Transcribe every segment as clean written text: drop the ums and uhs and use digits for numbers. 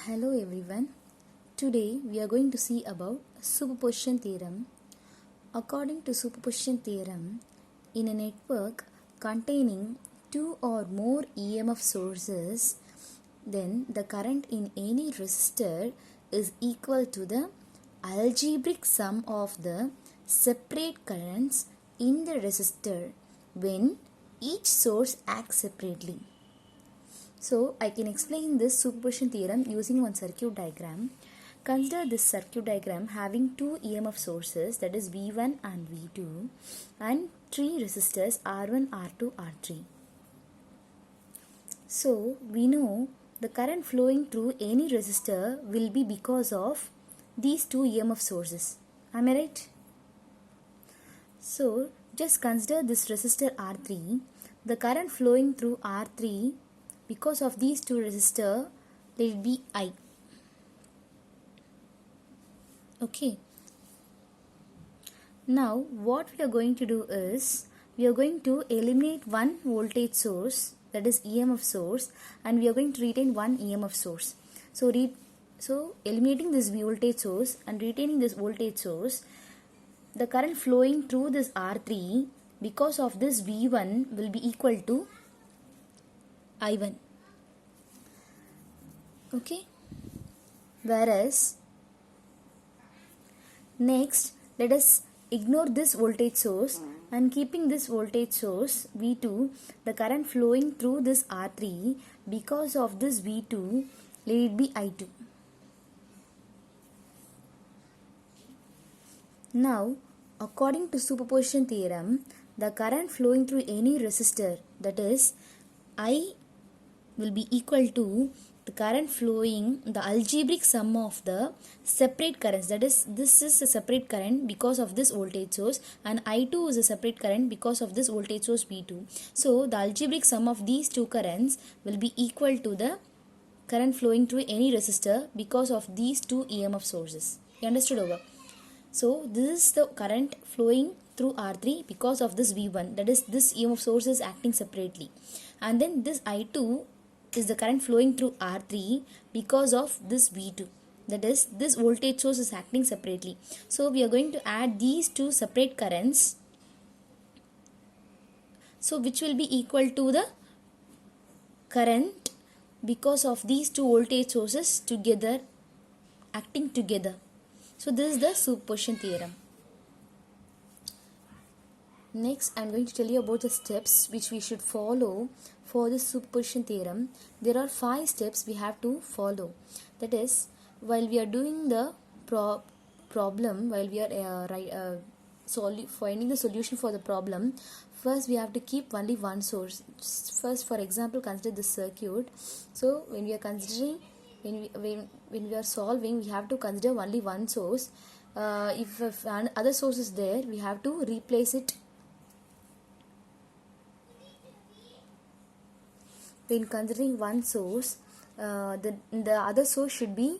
Hello everyone. Today we are going to see about superposition theorem. According to superposition theorem, in a network containing two or more EMF sources, then the current in any resistor is equal to the algebraic sum of the separate currents in the resistor when each source acts separately. So I can explain this superposition theorem using one circuit diagram. Consider this circuit diagram having two EMF sources, that is V1 and V2, and three resistors R1, R2, R3. So we know the current flowing through any resistor will be because of these two EMF sources. Am I right? So just consider this resistor R3. The current flowing through R3 because of these two resistors, let it be I. Okay. Now what we are going to do is, we are going to eliminate one voltage source, that is EMF source, and we are going to retain one EMF source. So eliminating this voltage source and retaining this voltage source, the current flowing through this R3 because of this V1 will be equal to I1. Okay. Whereas next, let us ignore this voltage source, and keeping this voltage source V2, the current flowing through this R3 because of this V2, let it be I2. Now, according to superposition theorem, the current flowing through any resistor, that is I, will be equal to the current flowing, the algebraic sum of the separate currents, that is this is a separate current because of this voltage source, and I2 is a separate current because of this voltage source V2. So the algebraic sum of these two currents will be equal to the current flowing through any resistor because of these two EMF sources. You understood over? So this is the current flowing through R3 because of this V1, that is this EMF source is acting separately, and then this I2 is the current flowing through R3 because of this V2, that is this voltage source is acting separately. So we are going to add these two separate currents, so which will be equal to the current because of these two voltage sources together, acting together. So this is the superposition theorem. Next, I am going to tell you about the steps which we should follow for this superposition theorem. There are 5 steps we have to follow. That is, while we are doing the problem, while we are finding the solution for the problem, first we have to keep only one source. First, for example, consider this circuit. So when we are considering, when we are solving, we have to consider only one source. If other source is there, we have to replace it. When considering one source, the other source should be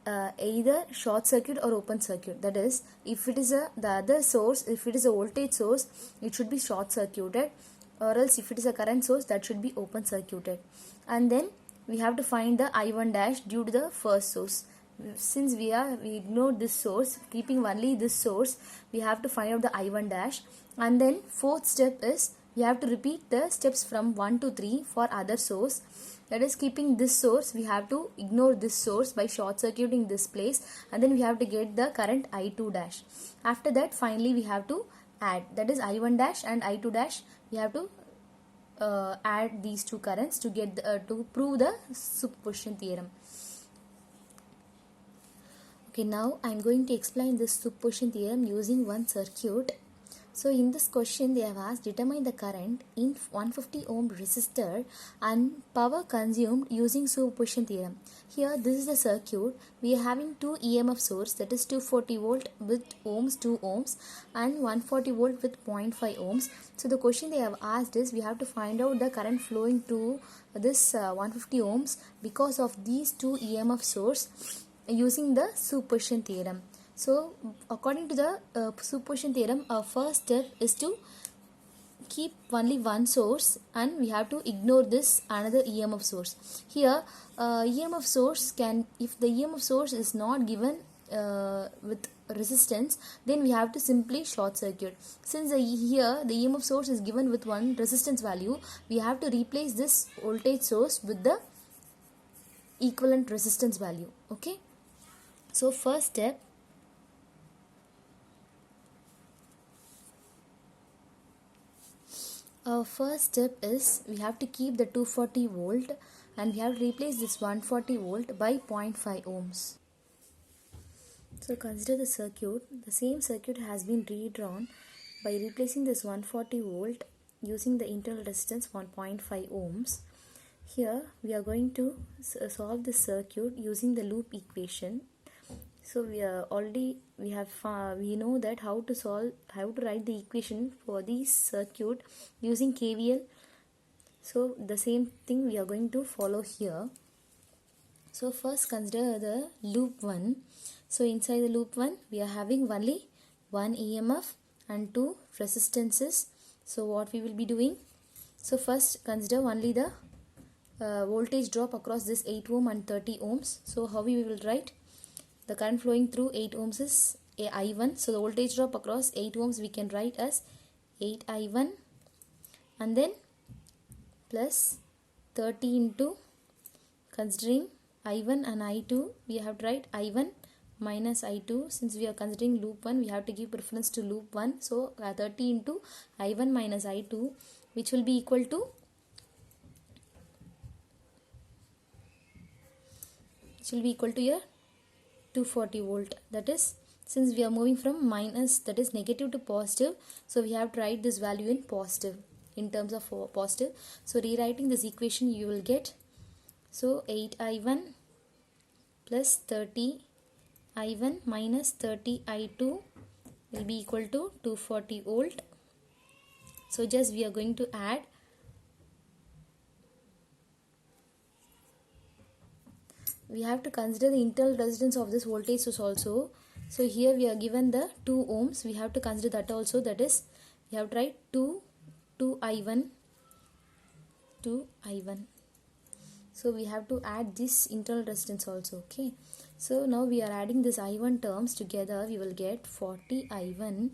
either short circuit or open circuit. That is, if it is the other source, if it is a voltage source, it should be short circuited, or else if it is a current source, that should be open circuited. And then we have to find the I1 dash due to the first source. Since we ignored this source, keeping only this source, we have to find out the I1 dash. And then fourth step is, we have to repeat the steps from 1 to 3 for other source. That is, keeping this source, we have to ignore this source by short circuiting this place, and then we have to get the current I2 dash. After that, finally we have to add, that is I1 dash and I2 dash, we have to add these two currents to get to prove the superposition theorem. Okay, now I am going to explain this superposition theorem using one circuit. So in this question they have asked, determine the current in 150 ohm resistor and power consumed using superposition theorem. Here this is the circuit. We are having two EMF source, that is 240 volt with ohms 2 ohms and 140 volt with 0.5 ohms. So the question they have asked is, we have to find out the current flowing to this 150 ohms because of these two EMF source using the superposition theorem. So according to the superposition theorem, our first step is to keep only one source and we have to ignore this another EMF source. Here EMF source can, if the EMF source is not given with resistance, then we have to simply short circuit. Since here the EMF source is given with one resistance value, we have to replace this voltage source with the equivalent resistance value. Okay, so first step, our first step is we have to keep the 240 volt and we have to replace this 140 volt by 0.5 ohms. So consider the circuit. The same circuit has been redrawn by replacing this 140 volt using the internal resistance 1.5 ohms. Here we are going to solve this circuit using the loop equation. So we know that how to write the equation for this circuit using KVL. So the same thing we are going to follow here. So first consider the loop 1. So inside the loop 1 we are having only one EMF and two resistances. So what we will be doing? So first consider only the voltage drop across this 8 ohm and 30 ohms. So how we will write? The current flowing through 8 ohms is I1. So the voltage drop across 8 ohms we can write as 8 I1 and then plus 30 into, considering I1 and I2, we have to write I1 minus I2. Since we are considering loop 1, we have to give preference to loop 1. So 30 into I1 minus I2, which will be equal to, here 240 volt. That is, since we are moving from minus, that is negative, to positive, so we have to write this value in positive, in terms of positive. So rewriting this equation you will get, so 8 I1 plus 30 I1 minus 30 I2 will be equal to 240 volt. So just we are going to add. We have to consider the internal resistance of this voltage source also. So here we are given the 2 ohms. We have to consider that also. That is, we have to write 2 I1. So we have to add this internal resistance also. Okay. So now we are adding this I1 terms together. We will get 40 I1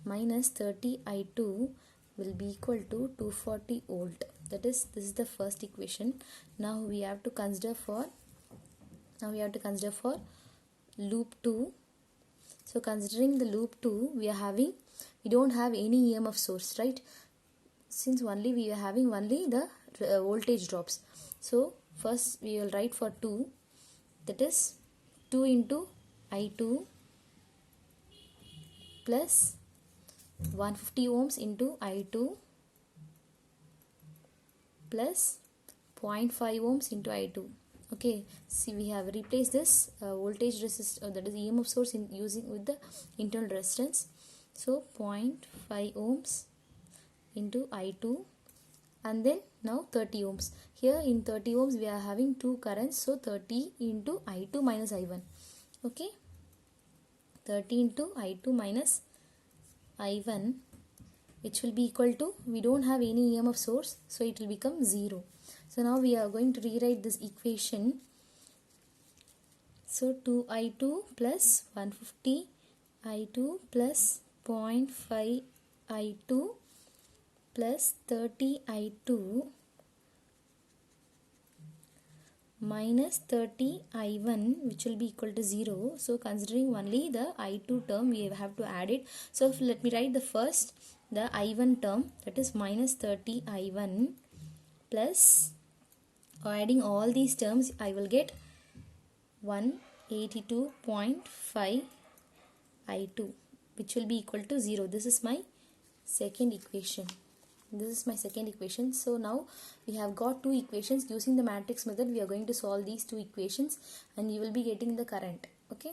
minus 30 I2 will be equal to 240 volt. That is, this is the first equation. Now we have to consider for loop 2. So considering the loop 2, we don't have any EMF source, right? Since only we are having only the voltage drops. So first we will write for 2, that is 2 into I2 plus 150 ohms into I2 plus 0.5 ohms into I2. Okay, see, we have replaced this voltage resistance, that is EMF source, in using with the internal resistance. So 0.5 ohms into I2 and then now 30 ohms. Here in 30 ohms we are having two currents, so 30 into I2 minus I1. Okay, 30 into I2 minus I1, which will be equal to, we don't have any EMF source, so it will become 0. So now we are going to rewrite this equation. So 2I2 plus 150 I2 plus 0.5 I2 plus 30 I2 minus 30 I1, which will be equal to 0. So considering only the I2 term, we have to add it. So let me write the first, the I1 term, that is minus 30 I1 plus, adding all these terms, I will get 182.5 I2, which will be equal to 0. This is my second equation. So now we have got two equations. Using the matrix method, we are going to solve these two equations and you will be getting the current. Okay.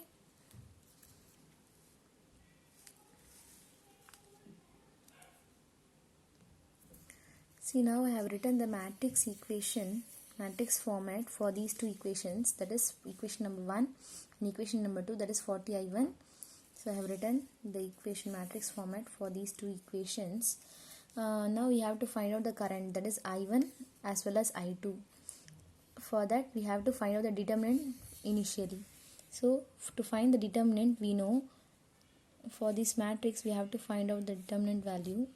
See, now I have written the matrix format for these two equations, that is equation number 1 and equation number 2, that is 40 I1. So I have written the equation matrix format for these two equations. Now we have to find out the current, that is I1 as well as I2. For that we have to find out the determinant initially. So to find the determinant, we know for this matrix we have to find out the determinant value.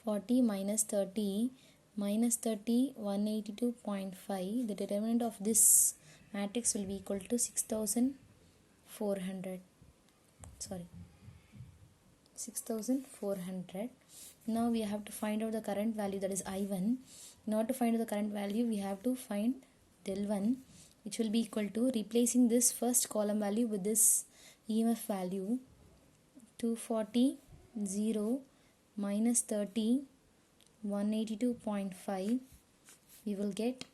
40 minus 30 minus 30, 182.5. The determinant of this matrix will be equal to 6400. Sorry, 6400. Now we have to find out the current value, that is I1. In order to find out the current value, we have to find del 1, which will be equal to, replacing this first column value with this EMF value, 240, 0, minus 30, 182.5, we will get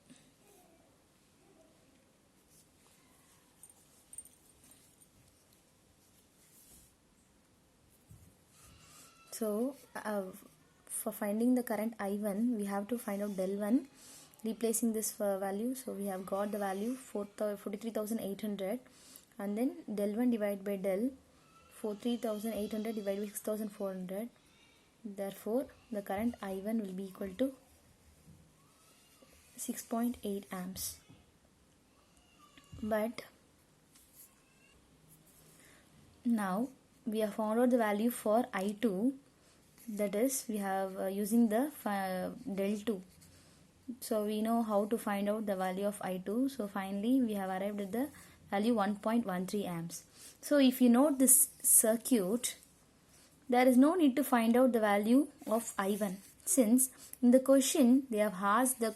so for finding the current I1, we have to find out del 1, replacing this value. So we have got the value 43,800, and then del 1 divided by del 43,800 divided by 6,400. Therefore the current I1 will be equal to 6.8 amps. But now we have found out the value for I2, that is we have using the del 2. So we know how to find out the value of I2. So finally we have arrived at the value 1.13 amps. So if you note this circuit, there is no need to find out the value of I1, since in the question they have asked to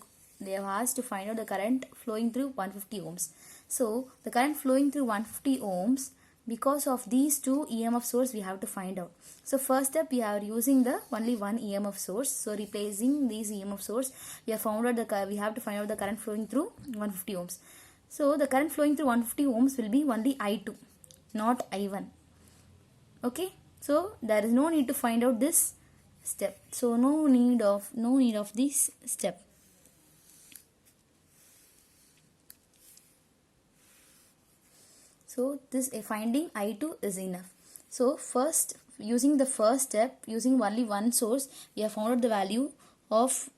find out the current flowing through 150 ohms. So the current flowing through 150 ohms, because of these two EMF source we have to find out. So first step, we are using the only one EMF source. So replacing these EMF source, we have found out we have to find out the current flowing through 150 ohms. So the current flowing through 150 ohms will be only I2, not I1. Okay, so there is no need to find out this step. So no need of this step. So this finding I2 is enough. So first, using the first step, using only one source, we have found out the value of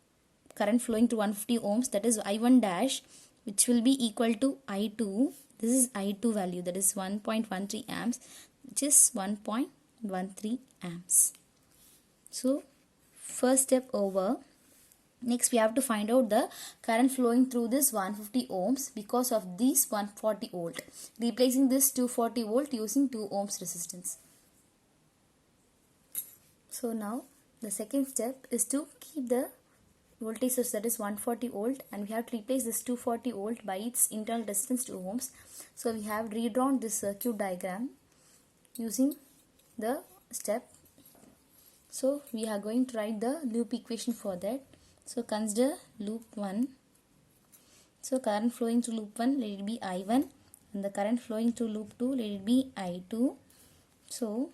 current flowing to 150 ohms, that is I1 dash, which will be equal to I2. This is I2 value, that is 1.13 amps, which is 1.13 amps. So first step over. Next we have to find out the current flowing through this 150 ohms because of this 140 volt. Replacing this 240 volt using 2 ohms resistance. So now the second step is to keep the voltage source, that is 140 volt, and we have to replace this 240 volt by its internal resistance 2 ohms. So we have redrawn this circuit diagram using the step. So we are going to write the loop equation for that. So consider loop 1. So current flowing through loop 1, let it be I1, and the current flowing through loop 2, let it be I2. So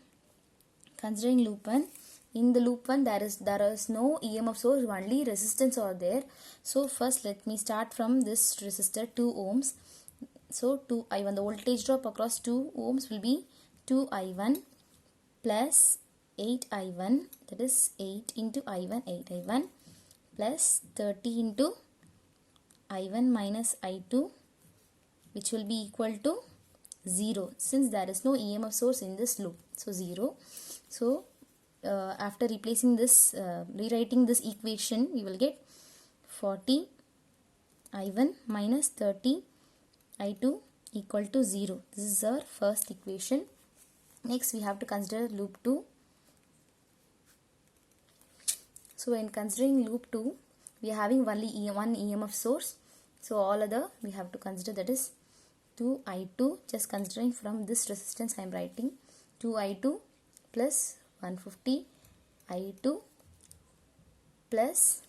considering loop 1, in the loop 1 there is no EMF source, only resistance are there. So first let me start from this resistor 2 ohms. So 2I1, the voltage drop across 2 ohms will be 2I1 plus 8I1, that is 8 into I1, 8I1 plus 30 into I1 minus I2, which will be equal to 0, since there is no EMF source in this loop. So 0. So after replacing this, rewriting this equation, we will get 40 I1 minus 30 I2 equal to 0. This is our first equation. Next we have to consider loop 2. So when considering loop 2, we are having only one EMF source. So all other we have to consider, that is 2I2, just considering from this resistance I am writing 2I2 plus 150 I2 plus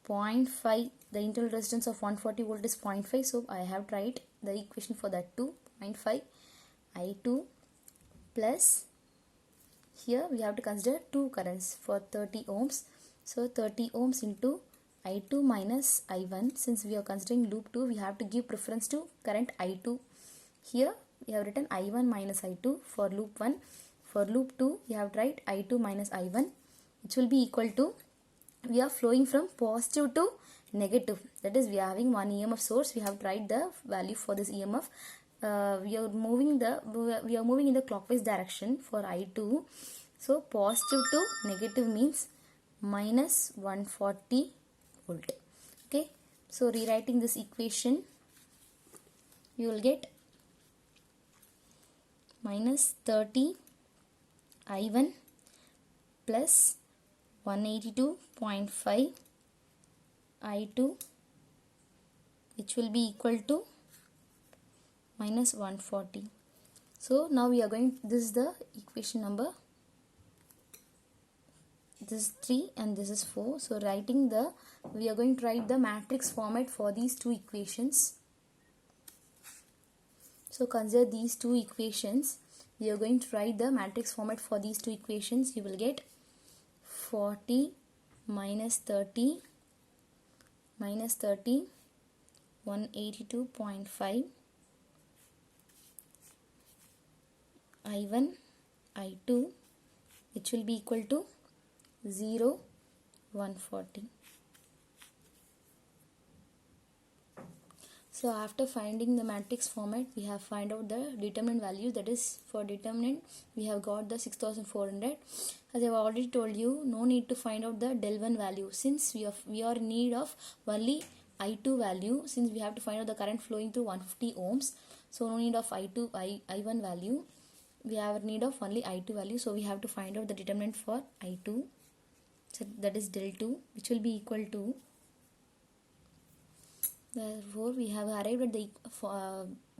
0.5. The internal resistance of 140 volt is 0.5. So I have to write the equation for that too, 0.5 I2 plus, here we have to consider two currents for 30 ohms. So 30 ohms into I2 minus I1. Since we are considering loop 2, we have to give preference to current I2. Here we have written I1 minus I2 for loop 1. For loop 2, we have to write I2 minus I1 which will be equal to, we are flowing from positive to negative. That is, we are having one EMF source. We have tried the value for this EMF. We are moving in the clockwise direction for I2. So positive to negative means minus 140 volt. Okay. So rewriting this equation, you will get minus 30 I1 plus 182.5 I2, which will be equal to minus 140. So now we are going, this is the equation number, this is 3 and this is 4. So writing the, we are going to write the matrix format for these two equations. So consider these two equations. We are going to write the matrix format for these two equations. You will get 40 minus 30 minus 30, 182.5 I1 I2, which will be equal to 0, 140. So after finding the matrix format, we have find out the determinant value. That is, for determinant we have got the 6400. As I have already told you, no need to find out the del 1 value, since we are in need of only I2 value, since we have to find out the current flowing through 150 ohms. So no need of I1 value. We have need of only I2 value. So we have to find out the determinant for I2. So that is del 2, which will be equal to, therefore we have arrived at the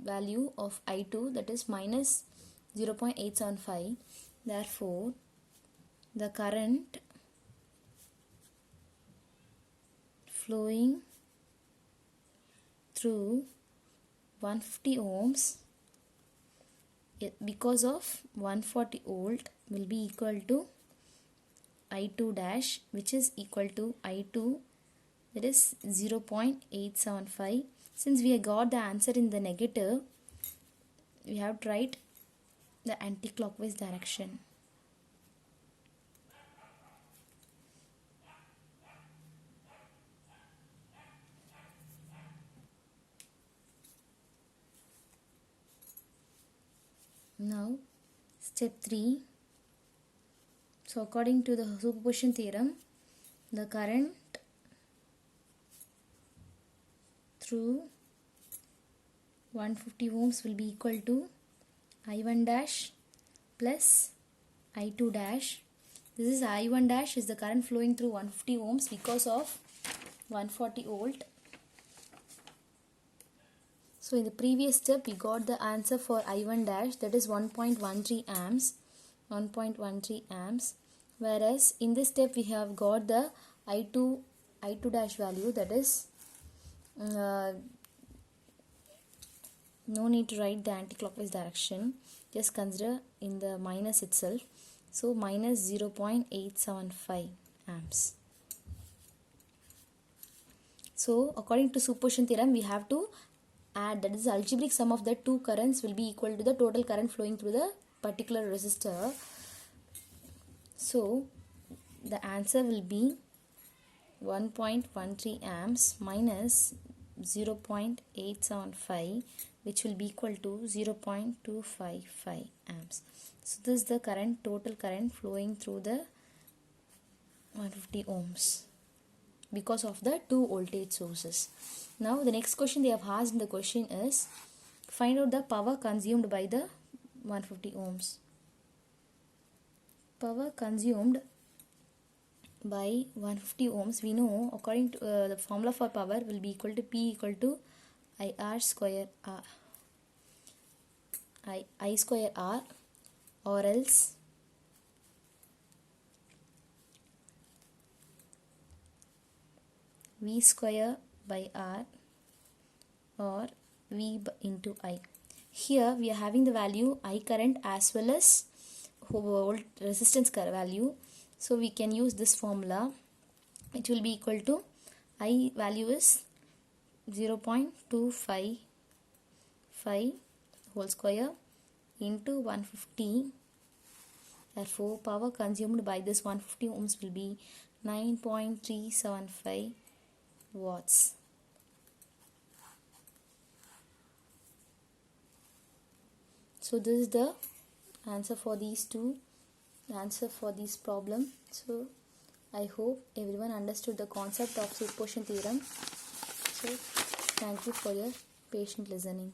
value of I2, that is minus 0.875. Therefore the current flowing through 150 ohms because of 140 volt will be equal to I2 dash, which is equal to I2, that is 0.875. Since we have got the answer in the negative, we have to write the anti-clockwise direction. Now step 3. So according to the superposition theorem, the current through 150 ohms will be equal to I1 dash plus I2 dash. This is I1 dash is the current flowing through 150 ohms because of 140 volt. So in the previous step we got the answer for I1 dash, that is 1.13 amps, 1.13 amps, whereas in this step we have got the I2 dash value, that is no need to write the anti-clockwise direction, just consider in the minus itself. So minus 0.875 amps. So according to superposition theorem, we have to add, that is the algebraic sum of the two currents will be equal to the total current flowing through the particular resistor. So the answer will be 1.13 amps minus 0.875, which will be equal to 0.255 amps. So this is the current, total current flowing through the 150 ohms because of the two voltage sources. Now the next question they have asked in the question is, find out the power consumed by the 150 ohms. Power consumed by 150 ohms, we know according to the formula for power will be equal to P equal to IR square R, I square R, or else V square by R, or V into I. Here we are having the value I current as well as volt resistance value. So we can use this formula. It will be equal to I value is 0.255 whole square into 150 Therefore, power consumed by this 150 ohms will be 9.375 watts. So this is the answer for these problem. So I hope everyone understood the concept of superposition theorem. So thank you for your patient listening.